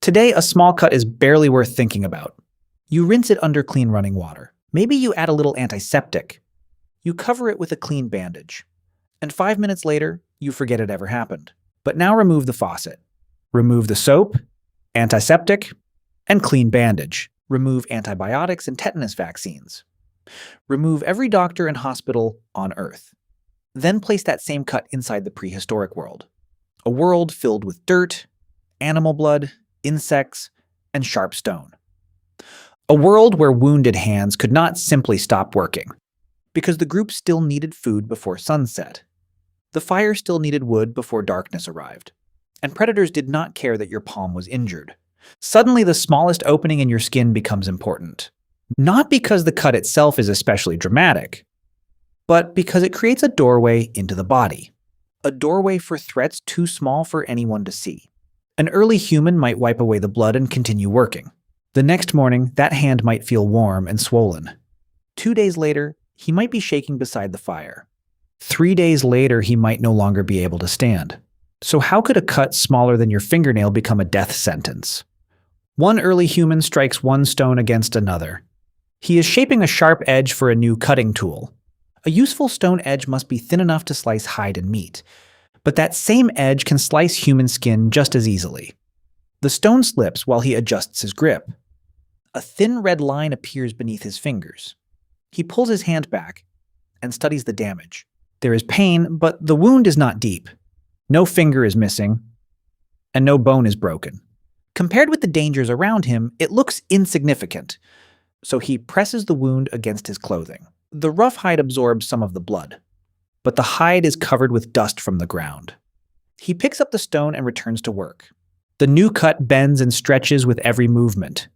Today, a small cut is barely worth thinking about. You rinse it under clean running water. Maybe you add a little antiseptic. You cover it with a clean bandage. And 5 minutes later, you forget it ever happened. But now remove the faucet. Remove the soap, antiseptic, and clean bandage. Remove antibiotics and tetanus vaccines. Remove every doctor and hospital on Earth. Then place that same cut inside the prehistoric world. A world filled with dirt, animal blood, insects, and sharp stone. A world where wounded hands could not simply stop working, because the group still needed food before sunset. The fire still needed wood before darkness arrived, and predators did not care that your palm was injured. Suddenly, the smallest opening in your skin becomes important. Not because the cut itself is especially dramatic, but because it creates a doorway into the body. A doorway for threats too small for anyone to see. An early human might wipe away the blood and continue working. The next morning, that hand might feel warm and swollen. 2 days later, he might be shaking beside the fire. 3 days later, he might no longer be able to stand. So how could a cut smaller than your fingernail become a death sentence? One early human strikes one stone against another. He is shaping a sharp edge for a new cutting tool. A useful stone edge must be thin enough to slice hide and meat, but that same edge can slice human skin just as easily. The stone slips while he adjusts his grip. A thin red line appears beneath his fingers. He pulls his hand back and studies the damage. There is pain, but the wound is not deep. No finger is missing, and no bone is broken. Compared with the dangers around him, it looks insignificant. So he presses the wound against his clothing. The rough hide absorbs some of the blood, but the hide is covered with dust from the ground. He picks up the stone and returns to work. The new cut bends and stretches with every movement.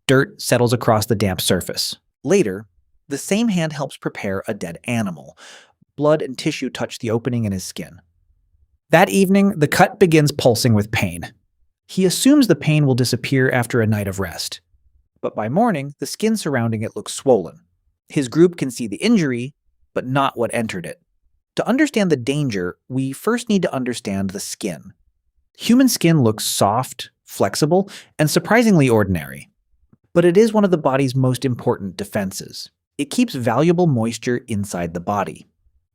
Dirt settles across the damp surface. Later, the same hand helps prepare a dead animal. Blood and tissue touch the opening in his skin. That evening, the cut begins pulsing with pain. He assumes the pain will disappear after a night of rest. But by morning, the skin surrounding it looks swollen. His group can see the injury, but not what entered it. To understand the danger, we first need to understand the skin. Human skin looks soft, flexible, and surprisingly ordinary. But it is one of the body's most important defenses. It keeps valuable moisture inside the body,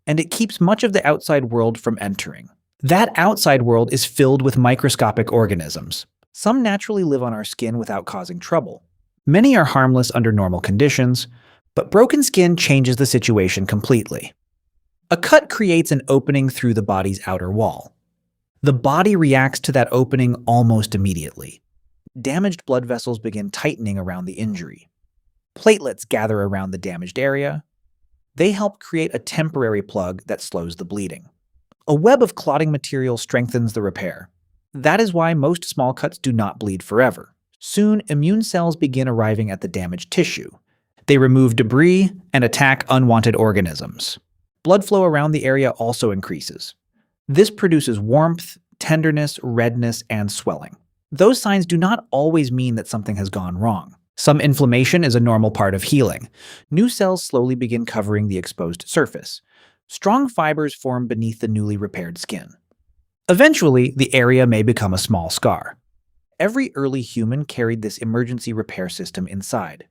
and it keeps much of the outside world from entering. That outside world is filled with microscopic organisms. Some naturally live on our skin without causing trouble. Many are harmless under normal conditions, but broken skin changes the situation completely. A cut creates an opening through the body's outer wall. The body reacts to that opening almost immediately. Damaged blood vessels begin tightening around the injury. Platelets gather around the damaged area. They help create a temporary plug that slows the bleeding. A web of clotting material strengthens the repair. That is why most small cuts do not bleed forever. Soon, immune cells begin arriving at the damaged tissue. They remove debris and attack unwanted organisms. Blood flow around the area also increases. This produces warmth, tenderness, redness, and swelling. Those signs do not always mean that something has gone wrong. Some inflammation is a normal part of healing. New cells slowly begin covering the exposed surface. Strong fibers form beneath the newly repaired skin. Eventually, the area may become a small scar. Every early human carried this emergency repair system inside.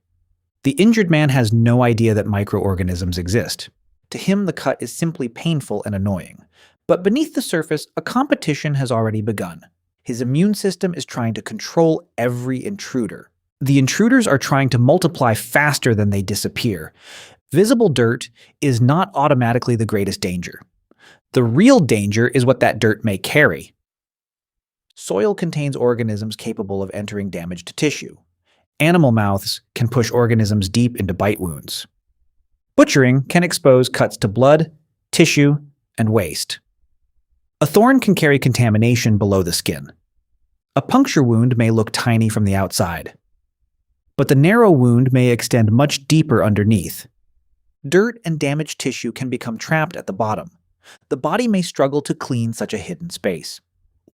The injured man has no idea that microorganisms exist. To him, the cut is simply painful and annoying. But beneath the surface, a competition has already begun. His immune system is trying to control every intruder. The intruders are trying to multiply faster than they disappear. Visible dirt is not automatically the greatest danger. The real danger is what that dirt may carry. Soil contains organisms capable of entering damaged tissue. Animal mouths can push organisms deep into bite wounds. Butchering can expose cuts to blood, tissue, and waste. A thorn can carry contamination below the skin. A puncture wound may look tiny from the outside, but the narrow wound may extend much deeper underneath. Dirt and damaged tissue can become trapped at the bottom. The body may struggle to clean such a hidden space.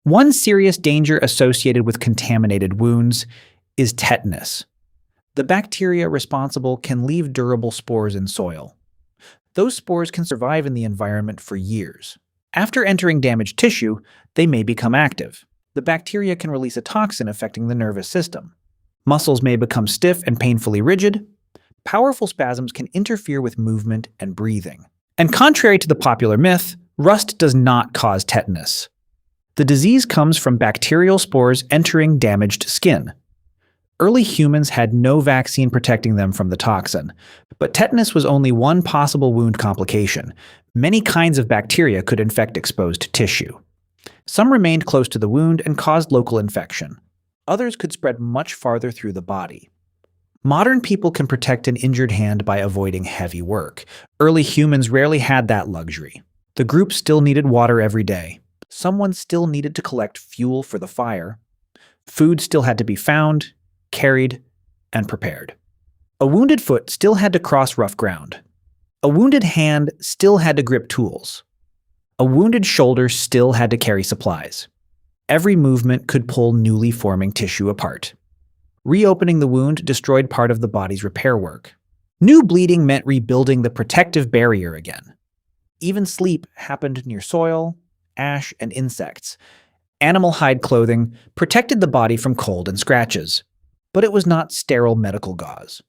One serious danger associated with contaminated wounds is tetanus. The bacteria responsible can leave durable spores in soil. Those spores can survive in the environment for years. After entering damaged tissue, they may become active. The bacteria can release a toxin affecting the nervous system. Muscles may become stiff and painfully rigid. Powerful spasms can interfere with movement and breathing. And contrary to the popular myth, rust does not cause tetanus. The disease comes from bacterial spores entering damaged skin. Early humans had no vaccine protecting them from the toxin, but tetanus was only one possible wound complication. Many kinds of bacteria could infect exposed tissue. Some remained close to the wound and caused local infection. Others could spread much farther through the body. Modern people can protect an injured hand by avoiding heavy work. Early humans rarely had that luxury. The group still needed water every day. Someone still needed to collect fuel for the fire. Food still had to be found, carried, and prepared. A wounded foot still had to cross rough ground. A wounded hand still had to grip tools. A wounded shoulder still had to carry supplies. Every movement could pull newly forming tissue apart. Reopening the wound destroyed part of the body's repair work. New bleeding meant rebuilding the protective barrier again. Even sleep happened near soil, ash, and insects. Animal hide clothing protected the body from cold and scratches. But it was not sterile medical gauze.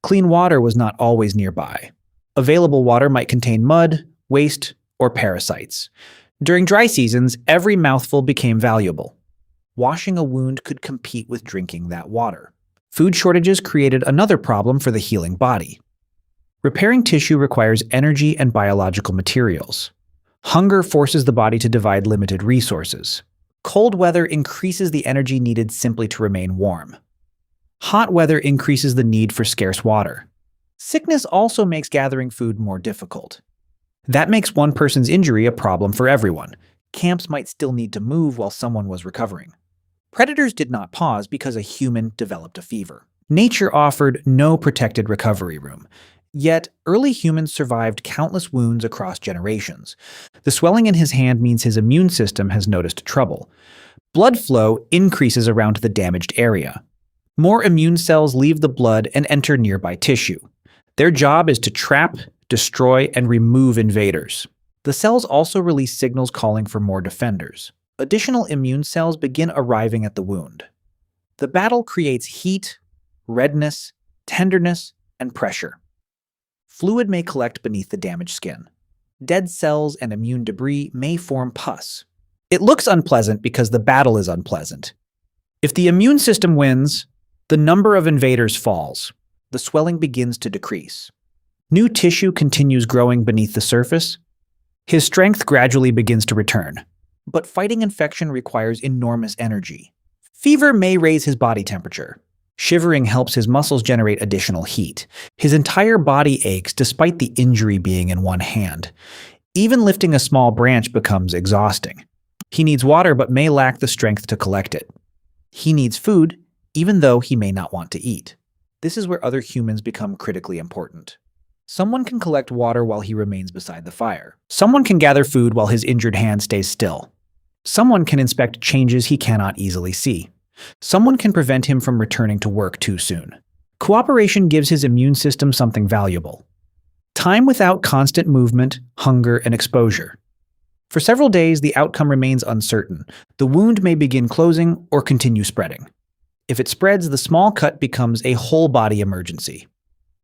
Clean water was not always nearby. Available water might contain mud, waste, or parasites. During dry seasons, every mouthful became valuable. Washing a wound could compete with drinking that water. Food shortages created another problem for the healing body. Repairing tissue requires energy and biological materials. Hunger forces the body to divide limited resources. Cold weather increases the energy needed simply to remain warm. Hot weather increases the need for scarce water. Sickness also makes gathering food more difficult. That makes one person's injury a problem for everyone. Camps might still need to move while someone was recovering. Predators did not pause because a human developed a fever. Nature offered no protected recovery room. Yet, early humans survived countless wounds across generations. The swelling in his hand means his immune system has noticed trouble. Blood flow increases around the damaged area. More immune cells leave the blood and enter nearby tissue. Their job is to trap, destroy, and remove invaders. The cells also release signals calling for more defenders. Additional immune cells begin arriving at the wound. The battle creates heat, redness, tenderness, and pressure. Fluid may collect beneath the damaged skin. Dead cells and immune debris may form pus. It looks unpleasant because the battle is unpleasant. If the immune system wins, the number of invaders falls. The swelling begins to decrease. New tissue continues growing beneath the surface. His strength gradually begins to return. But fighting infection requires enormous energy. Fever may raise his body temperature. Shivering helps his muscles generate additional heat. His entire body aches despite the injury being in one hand. Even lifting a small branch becomes exhausting. He needs water but may lack the strength to collect it. He needs food, even though he may not want to eat. This is where other humans become critically important. Someone can collect water while he remains beside the fire. Someone can gather food while his injured hand stays still. Someone can inspect changes he cannot easily see. Someone can prevent him from returning to work too soon. Cooperation gives his immune system something valuable. Time without constant movement, hunger, and exposure. For several days, the outcome remains uncertain. The wound may begin closing or continue spreading. If it spreads, the small cut becomes a whole-body emergency.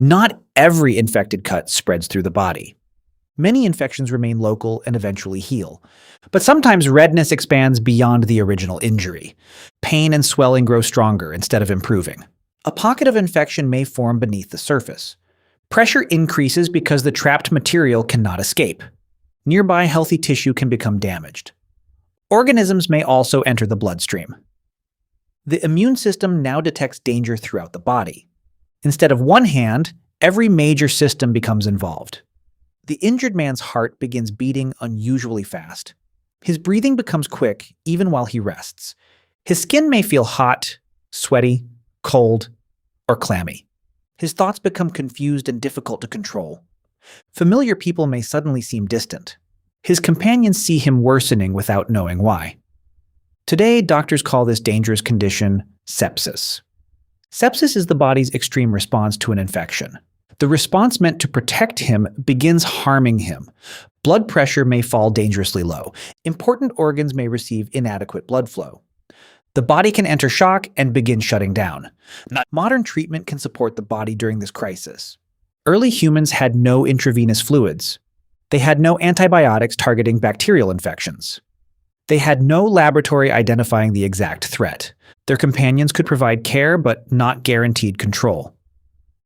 Not every infected cut spreads through the body. Many infections remain local and eventually heal. But sometimes redness expands beyond the original injury. Pain and swelling grow stronger instead of improving. A pocket of infection may form beneath the surface. Pressure increases because the trapped material cannot escape. Nearby healthy tissue can become damaged. Organisms may also enter the bloodstream. The immune system now detects danger throughout the body. Instead of one hand, every major system becomes involved. The injured man's heart begins beating unusually fast. His breathing becomes quick even while he rests. His skin may feel hot, sweaty, cold, or clammy. His thoughts become confused and difficult to control. Familiar people may suddenly seem distant. His companions see him worsening without knowing why. Today, doctors call this dangerous condition sepsis. Sepsis is the body's extreme response to an infection. The response meant to protect him begins harming him. Blood pressure may fall dangerously low. Important organs may receive inadequate blood flow. The body can enter shock and begin shutting down. Modern treatment can support the body during this crisis. Early humans had no intravenous fluids. They had no antibiotics targeting bacterial infections. They had no laboratory identifying the exact threat. Their companions could provide care but not guaranteed control.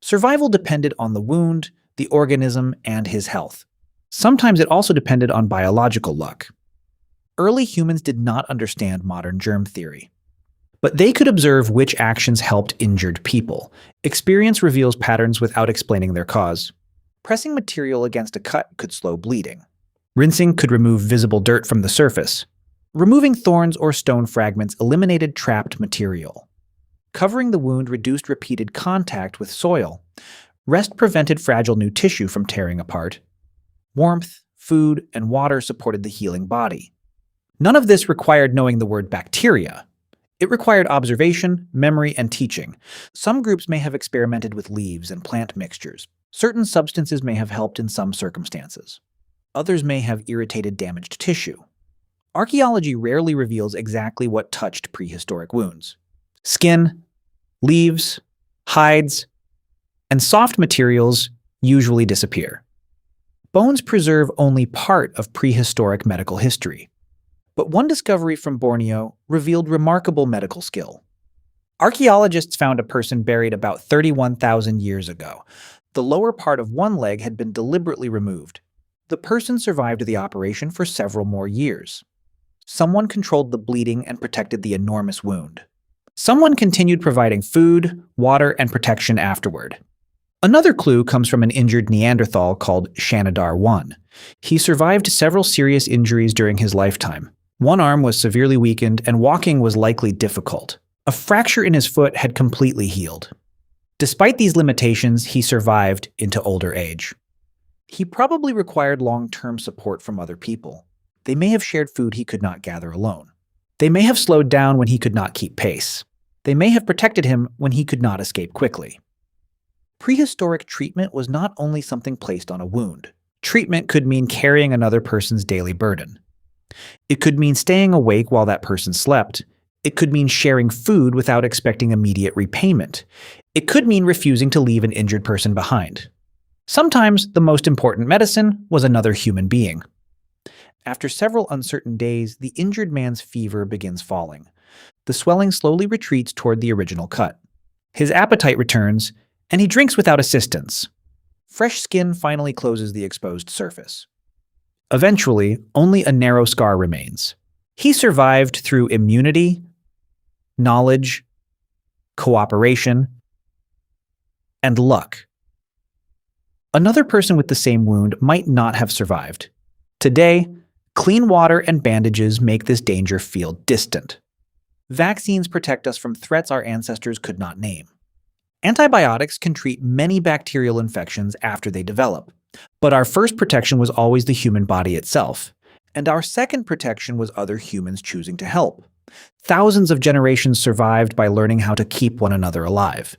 Survival depended on the wound, the organism, and his health. Sometimes it also depended on biological luck. Early humans did not understand modern germ theory. But they could observe which actions helped injured people. Experience reveals patterns without explaining their cause. Pressing material against a cut could slow bleeding. Rinsing could remove visible dirt from the surface. Removing thorns or stone fragments eliminated trapped material. Covering the wound reduced repeated contact with soil. Rest prevented fragile new tissue from tearing apart. Warmth, food, and water supported the healing body. None of this required knowing the word bacteria. It required observation, memory, and teaching. Some groups may have experimented with leaves and plant mixtures. Certain substances may have helped in some circumstances. Others may have irritated damaged tissue. Archaeology rarely reveals exactly what touched prehistoric wounds. Skin, leaves, hides, and soft materials usually disappear. Bones preserve only part of prehistoric medical history. But one discovery from Borneo revealed remarkable medical skill. Archaeologists found a person buried about 31,000 years ago. The lower part of one leg had been deliberately removed. The person survived the operation for several more years. Someone controlled the bleeding and protected the enormous wound. Someone continued providing food, water, and protection afterward. Another clue comes from an injured Neanderthal called Shanidar I. He survived several serious injuries during his lifetime. One arm was severely weakened, and walking was likely difficult. A fracture in his foot had completely healed. Despite these limitations, he survived into older age. He probably required long-term support from other people. They may have shared food he could not gather alone. They may have slowed down when he could not keep pace. They may have protected him when he could not escape quickly. Prehistoric treatment was not only something placed on a wound. Treatment could mean carrying another person's daily burden. It could mean staying awake while that person slept. It could mean sharing food without expecting immediate repayment. It could mean refusing to leave an injured person behind. Sometimes the most important medicine was another human being. After several uncertain days, the injured man's fever begins falling. The swelling slowly retreats toward the original cut. His appetite returns, and he drinks without assistance. Fresh skin finally closes the exposed surface. Eventually, only a narrow scar remains. He survived through immunity, knowledge, cooperation, and luck. Another person with the same wound might not have survived. Today, clean water and bandages make this danger feel distant. Vaccines protect us from threats our ancestors could not name. Antibiotics can treat many bacterial infections after they develop, but our first protection was always the human body itself, and our second protection was other humans choosing to help. Thousands of generations survived by learning how to keep one another alive.